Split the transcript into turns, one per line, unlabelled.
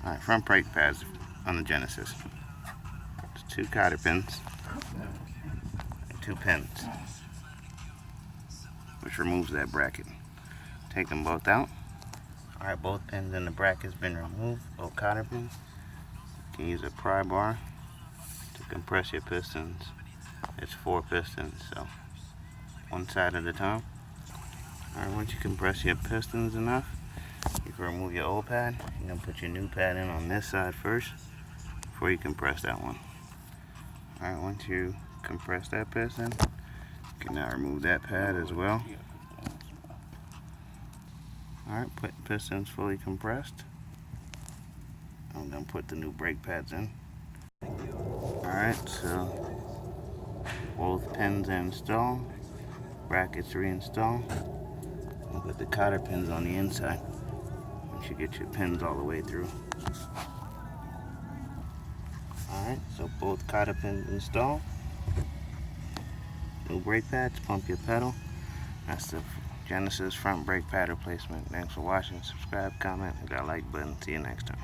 Alright, front brake pads on the Genesis. It's 2 cotter pins and 2 pins, which removes that bracket. Take them both out. Alright, both pins in the bracket's been removed, both cotter pins. You can use a pry bar to compress your pistons. It's 4 pistons, so one side at a time. Alright, once you compress your pistons enough, you can remove your old pad. You're going to put your new pad in on this side first before you compress that one. Alright, once you compress that piston, you can now remove that pad as well. Alright, put pistons fully compressed. I'm going to put the new brake pads in. Alright, so both pins are installed, brackets reinstalled. I'll put the cotter pins on the inside once you get your pins all the way through. Alright, so both cotter pins installed. New brake pads, pump your pedal. That's the Genesis front brake pad replacement. Thanks for watching. Subscribe, comment, hit that like button. See you next time.